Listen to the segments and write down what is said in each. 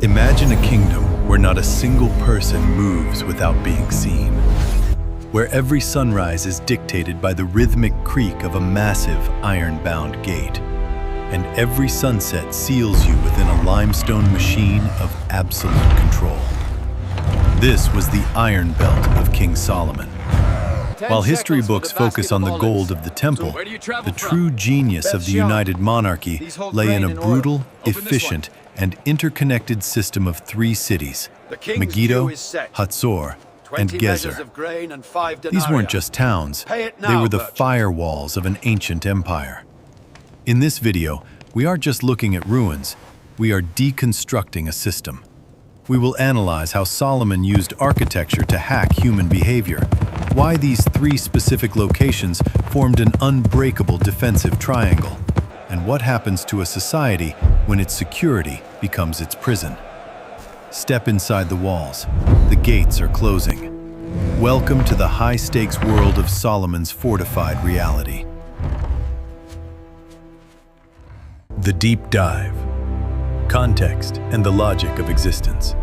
Imagine a kingdom where not a single person moves without being seen, where every sunrise is dictated by the rhythmic creak of a massive iron-bound gate, and every sunset seals you within a limestone machine of absolute control. This was the Iron Belt of King Solomon. While history books focus on the gold of the temple, the true genius of the United Monarchy lay in a brutal, efficient, and interconnected system of 3 cities, Megiddo, Hazor, and Gezer. These weren't just towns, they were the firewalls of an ancient empire. In this video, we aren't just looking at ruins, we are deconstructing a system. We will analyze how Solomon used architecture to hack human behavior, why these 3 specific locations formed an unbreakable defensive triangle, and what happens to a society when its security becomes its prison. Step inside the walls. The gates are closing. Welcome to the high-stakes world of Solomon's fortified reality. The deep dive. Context and the logic of existence.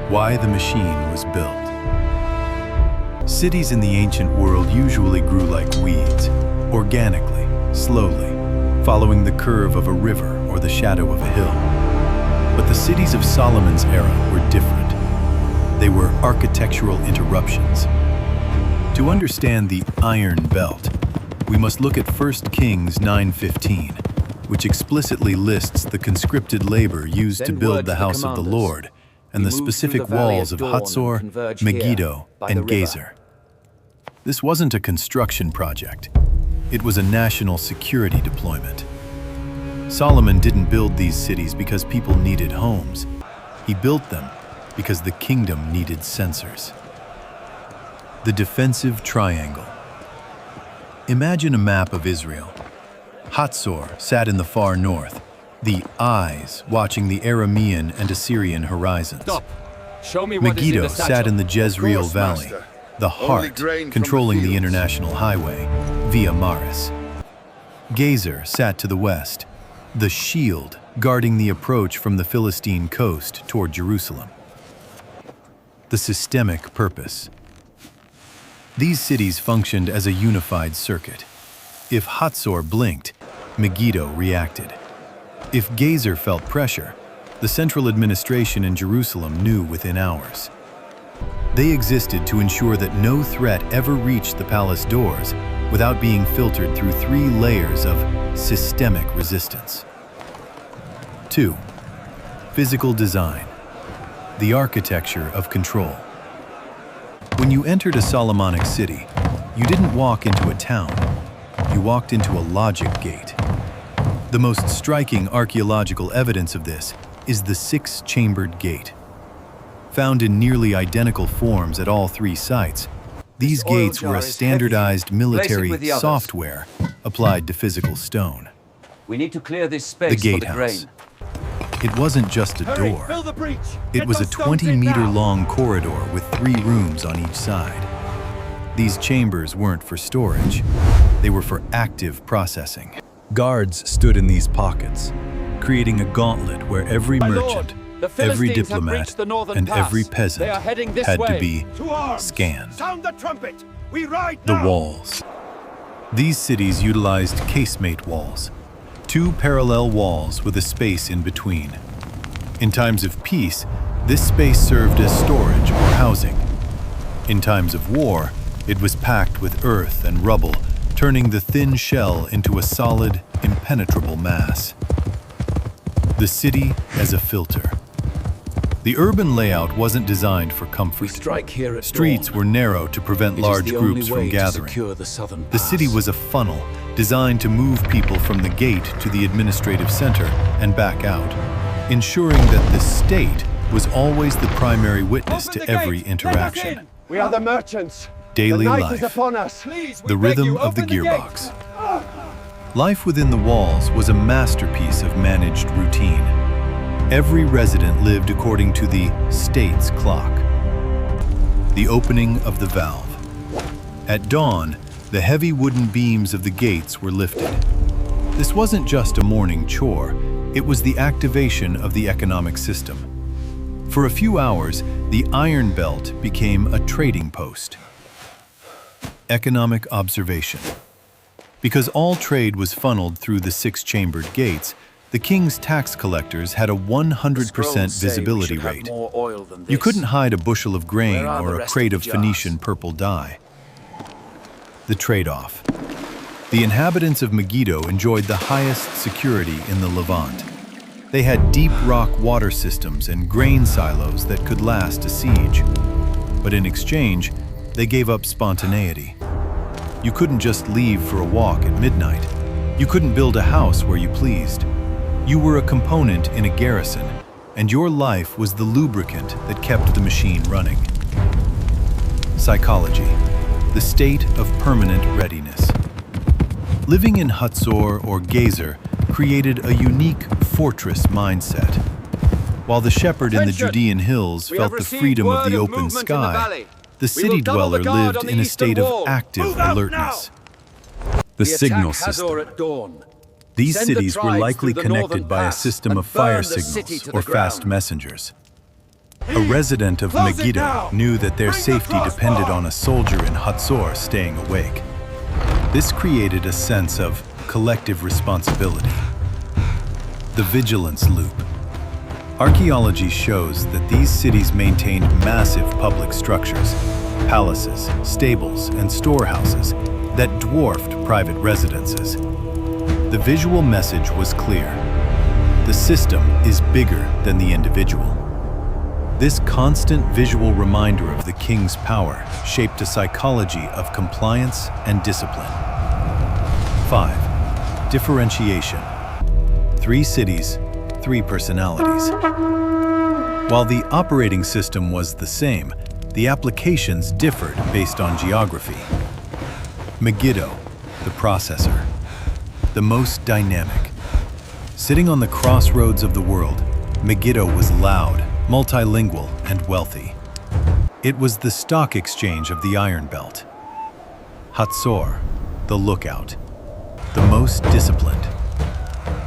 Why the machine was built. Cities in the ancient world usually grew like weeds, organically, slowly, following the curve of a river or the shadow of a hill. But the cities of Solomon's era were different. They were architectural interruptions. To understand the Iron Belt, we must look at 1 Kings 9:15, which explicitly lists the conscripted labor used to build the house of the Lord and the specific walls of Hazor, Megiddo, and Gezer. This wasn't a construction project. It was a national security deployment. Solomon didn't build these cities because people needed homes. He built them because the kingdom needed sensors. The defensive triangle. Imagine a map of Israel. Hazor sat in the far north, the eyes watching the Aramean and Assyrian horizons. Stop. Show me what Megiddo is in the sat in the Jezreel course, Valley, Master. the heart controlling the international highway, via Maris. Gezer sat to the west, the shield guarding the approach from the Philistine coast toward Jerusalem. The systemic purpose. These cities functioned as a unified circuit. If Hazor blinked, Megiddo reacted. If Gezer felt pressure, the central administration in Jerusalem knew within hours. They existed to ensure that no threat ever reached the palace doors without being filtered through 3 layers of systemic resistance. 2. Physical design. The architecture of control. When you entered a Solomonic city, you didn't walk into a town. You walked into a logic gate. The most striking archaeological evidence of this is the 6-chambered gate. Found in nearly identical forms at all 3 sites, these gates were a standardized military software applied to physical stone. We need to clear this space The for the gatehouse. grain. It wasn't just a door. Fill the breach. It was a 20-meter-long corridor with 3 rooms on each side. These chambers weren't for storage. They were for active processing. Guards stood in these pockets, creating a gauntlet where every merchant, every diplomat, and every peasant had to be scanned. Sound the trumpet. We ride The now. walls. These cities utilized casemate walls, 2 parallel walls with a space in between. In times of peace, this space served as storage or housing. In times of war, it was packed with earth and rubble, turning the thin shell into a solid, impenetrable mass. The city as a filter. The urban layout wasn't designed for comfort. We strike here at Streets dawn. were narrow to prevent It is large the only groups way from to gathering. secure the southern The city pass. was a funnel designed to move people from the gate to the administrative center and back out, ensuring that the state was always the primary witness Open to the every gate. interaction. We are the merchants. Daily the night life. is upon us. Please, The rhythm of the gearbox. Life within the walls was a masterpiece of managed routine. Every resident lived according to the state's clock. The opening of the valve. At dawn, the heavy wooden beams of the gates were lifted. This wasn't just a morning chore, it was the activation of the economic system. For a few hours, the Iron Belt became a trading post. Economic observation. Because all trade was funneled through the six-chambered gates, the king's tax collectors had a 100% visibility rate. You couldn't hide a bushel of grain or a crate of Phoenician purple dye. The trade-off. The inhabitants of Megiddo enjoyed the highest security in the Levant. They had deep rock water systems and grain silos that could last a siege. But in exchange, they gave up spontaneity. You couldn't just leave for a walk at midnight. You couldn't build a house where you pleased. You were a component in a garrison, and your life was the lubricant that kept the machine running. Psychology, the state of permanent readiness. Living in Hazor or Gezer created a unique fortress mindset. While the shepherd in the Judean hills felt the freedom of the open sky, the city dweller lived in a state of active alertness. The signal system. These cities were likely connected by a system of fire signals or fast messengers. A resident of Megiddo knew that their safety depended on a soldier in Hazor staying awake. This created a sense of collective responsibility. The vigilance loop. Archaeology shows that these cities maintained massive public structures, palaces, stables, and storehouses that dwarfed private residences. The visual message was clear. The system is bigger than the individual. This constant visual reminder of the king's power shaped a psychology of compliance and discipline. 5. Differentiation. 3 cities, 3 personalities. While the operating system was the same, the applications differed based on geography. Megiddo, the processor. The most dynamic. Sitting on the crossroads of the world, Megiddo was loud, multilingual, and wealthy. It was the stock exchange of the Iron Belt. Hazor, the lookout. The most disciplined.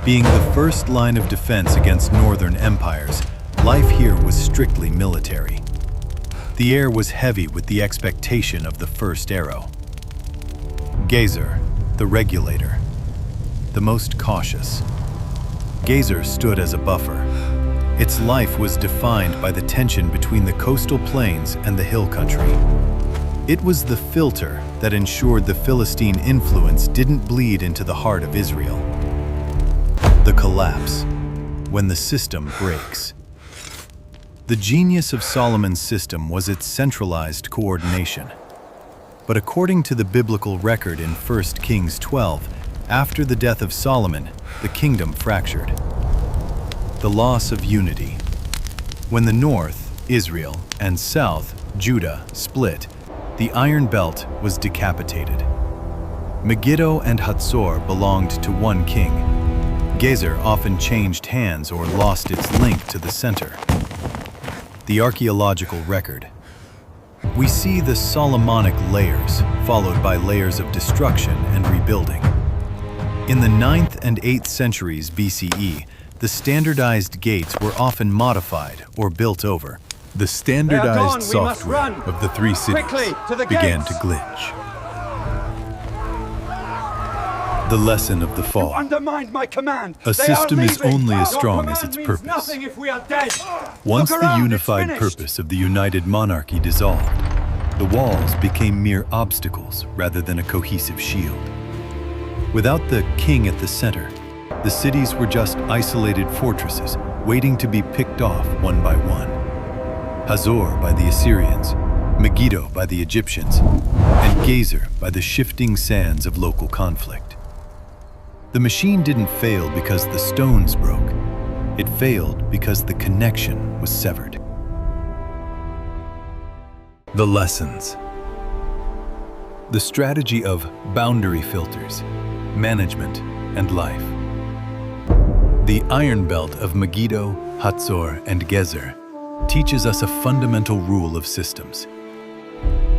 Being the first line of defense against northern empires, life here was strictly military. The air was heavy with the expectation of the first arrow. Gezer, the regulator. The most cautious. Gezer stood as a buffer. Its life was defined by the tension between the coastal plains and the hill country. It was the filter that ensured the Philistine influence didn't bleed into the heart of Israel. The collapse, when the system breaks. The genius of Solomon's system was its centralized coordination. But according to the biblical record in 1 Kings 12, after the death of Solomon, the kingdom fractured. The loss of unity. When the north, Israel, and south, Judah, split, the Iron Belt was decapitated. Megiddo and Hazor belonged to one king. Gezer often changed hands or lost its link to the center. The archaeological record. We see the Solomonic layers, followed by layers of destruction and rebuilding. In the 9th and 8th centuries BCE, the standardized gates were often modified or built over. The standardized software of the 3 cities began to glitch. The lesson of the fall. Undermined my command. A system is only as strong as its purpose. If we are dead. Once the unified purpose of the united monarchy dissolved, the walls became mere obstacles rather than a cohesive shield. Without the king at the center, the cities were just isolated fortresses waiting to be picked off one by one. Hazor by the Assyrians, Megiddo by the Egyptians, and Gezer by the shifting sands of local conflict. The machine didn't fail because the stones broke. It failed because the connection was severed. The lessons. The strategy of boundary filters, management, and life. The Iron Belt of Megiddo, Hazor, and Gezer teaches us a fundamental rule of systems.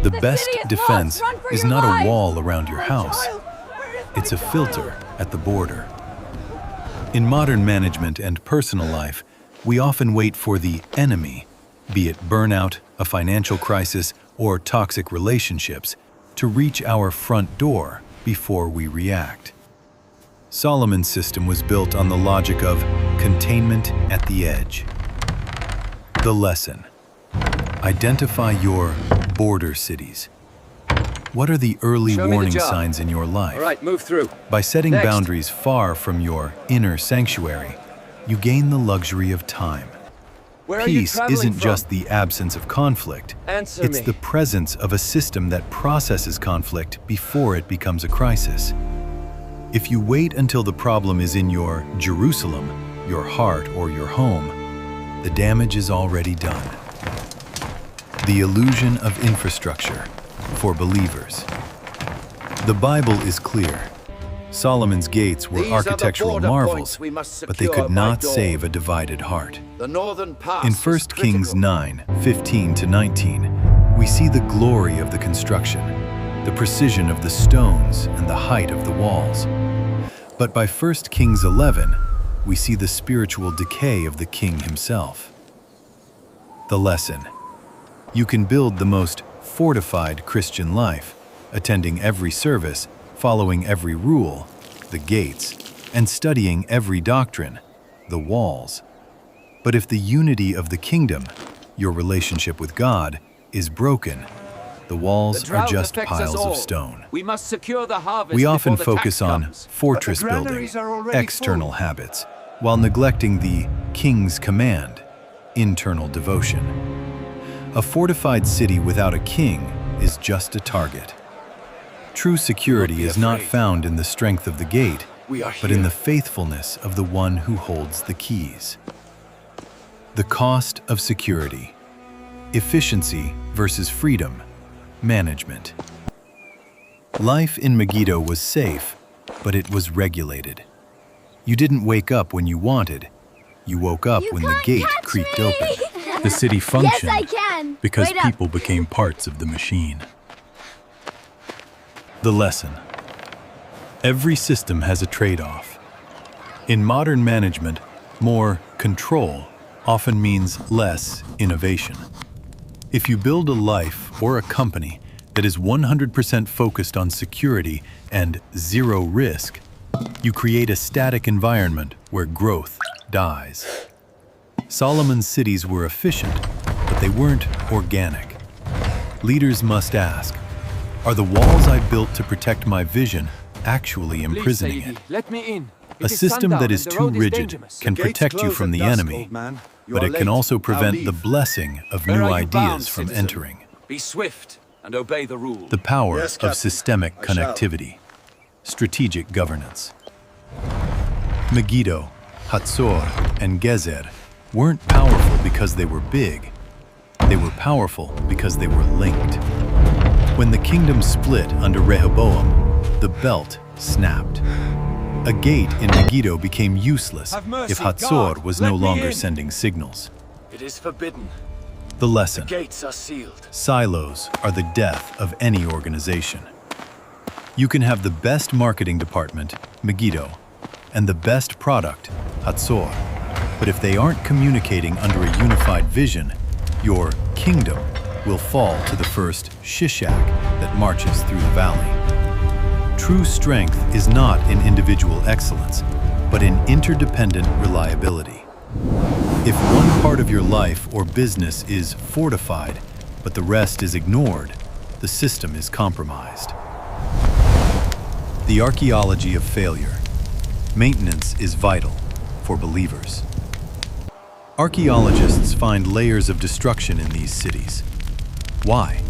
The best defense is not a wall around your house. It's a filter at the border. In modern management and personal life, we often wait for the enemy be it burnout, a financial crisis, or toxic relationships, to reach our front door before we react. Solomon's system was built on the logic of containment at the edge. The lesson: identify your border cities. What are the early Show me the warning job. signs in your life? All right, move through. By setting Next. boundaries far from your inner sanctuary, you gain the luxury of time. Where are you Peace traveling isn't from? just the absence of conflict. Answer It's me. the presence of a system that processes conflict before it becomes a crisis. If you wait until the problem is in your Jerusalem, your heart, or your home, the damage is already done. The illusion of infrastructure for believers. The Bible is clear. Solomon's gates were These are the architectural border marvels, points we must but they secure could by not dawn. save a divided heart. The northern pass In is 1 Kings critical. 9:15-19, we see the glory of the construction, the precision of the stones, and the height of the walls. But by 1 Kings 11, we see the spiritual decay of the king himself. The lesson: you can build the most fortified Christian life, attending every service, following every rule, the gates, and studying every doctrine, the walls. But if the unity of the kingdom, your relationship with God, is broken, the walls The are drought just affects us piles all. of stone. We must secure the harvest. We often before the focus tax on comes. fortress But the building, granaries are already external full. habits, while neglecting the king's command, internal devotion. A fortified city without a king is just a target. True security is not afraid. found in the strength of the gate, We are but in here. the faithfulness of the one who holds the keys. The cost of security: efficiency versus freedom, management. Life in Megiddo was safe, but it was regulated. You didn't wake up when you wanted. You woke up when the gate creaked open. The city functioned Yes, I can. because Wait up. people became parts of the machine. The lesson: every system has a trade-off. In modern management, more control often means less innovation. If you build a life or a company that is 100% focused on security and zero risk, you create a static environment where growth dies. Solomon's cities were efficient, but they weren't organic. Leaders must ask, are the walls I built to protect my vision actually Please, imprisoning Saidi, it? let me in. A It is system sundown that is and the too road is rigid dangerous. can Gates protect you close from at the dusk, enemy, old man. You but are it can late. also Now prevent leave. the blessing of Where new are you bound, ideas from citizen? entering. Be swift and obey the rules. The power Yes, of Captain. systemic I shall. connectivity, strategic governance. Megiddo, Hazor, and Gezer weren't powerful because they were big. They were powerful because they were linked. When the kingdom split under Rehoboam, the belt snapped. A gate in Megiddo became useless Have mercy, if Hazor God. was Let no me longer in. sending signals. It is forbidden. The lesson: Gates are sealed. silos are the death of any organization. You can have the best marketing department, Megiddo, and the best product, Hazor, but if they aren't communicating under a unified vision, your kingdom will fall to the first Shishak that marches through the valley. True strength is not in individual excellence, but in interdependent reliability. If one part of your life or business is fortified, but the rest is ignored, the system is compromised. The archaeology of failure. Maintenance is vital for believers. Archaeologists find layers of destruction in these cities. Why?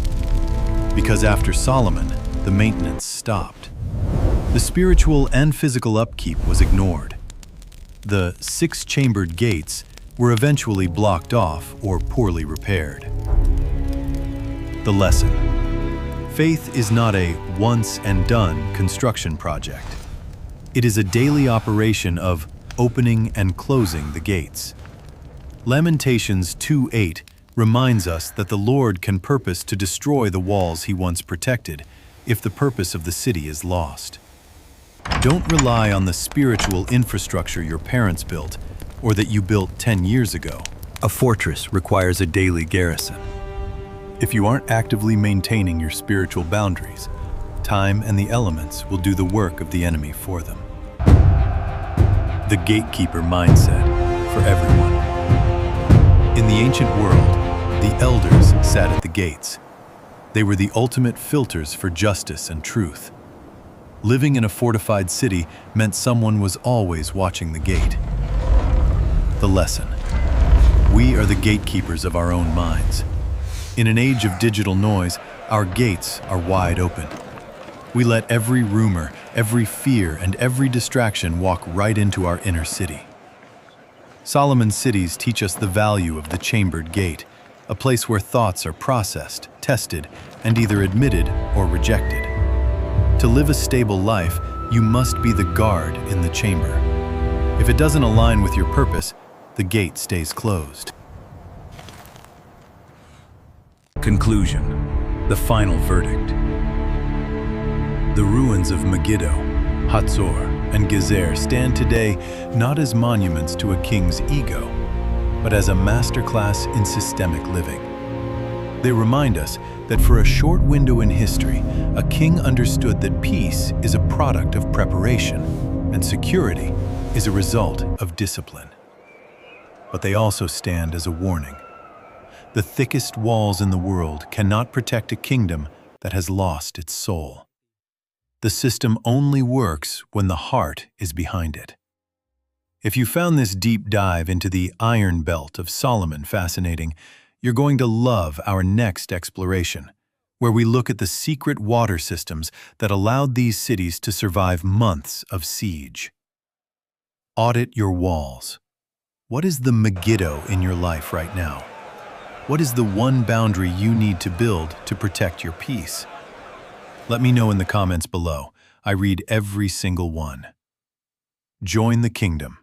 Because after Solomon, the maintenance stopped. The spiritual and physical upkeep was ignored. The six-chambered gates were eventually blocked off or poorly repaired. The lesson: faith is not a once-and-done construction project. It is a daily operation of opening and closing the gates. Lamentations 2:8 reminds us that the Lord can purpose to destroy the walls he once protected if the purpose of the city is lost. Don't rely on the spiritual infrastructure your parents built or that you built 10 years ago. A fortress requires a daily garrison. If you aren't actively maintaining your spiritual boundaries, time and the elements will do the work of the enemy for them. The gatekeeper mindset for everyone. In the ancient world, the elders sat at the gates. They were the ultimate filters for justice and truth. Living in a fortified city meant someone was always watching the gate. The lesson: we are the gatekeepers of our own minds. In an age of digital noise, our gates are wide open. We let every rumor, every fear, and every distraction walk right into our inner city. Solomon's cities teach us the value of the chambered gate, a place where thoughts are processed, tested, and either admitted or rejected. To live a stable life, you must be the guard in the chamber. If it doesn't align with your purpose, the gate stays closed. Conclusion. The final verdict. The ruins of Megiddo, Hazor, and Gezer stand today not as monuments to a king's ego, but as a masterclass in systemic living. They remind us that for a short window in history, a king understood that peace is a product of preparation and security is a result of discipline. But they also stand as a warning. The thickest walls in the world cannot protect a kingdom that has lost its soul. The system only works when the heart is behind it. If you found this deep dive into the iron belt of Solomon fascinating, you're going to love our next exploration, where we look at the secret water systems that allowed these cities to survive months of siege. Audit your walls. What is the Megiddo in your life right now? What is the one boundary you need to build to protect your peace? Let me know in the comments below. I read every single one. Join the kingdom.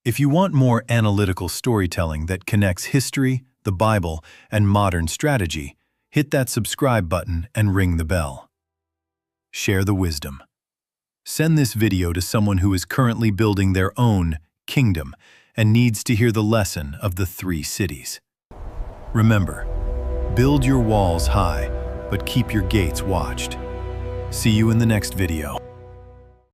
If you want more analytical storytelling that connects history, the Bible, and modern strategy, hit that subscribe button and ring the bell. Share the wisdom. Send this video to someone who is currently building their own kingdom and needs to hear the lesson of the 3 cities. Remember, build your walls high, but keep your gates watched. See you in the next video.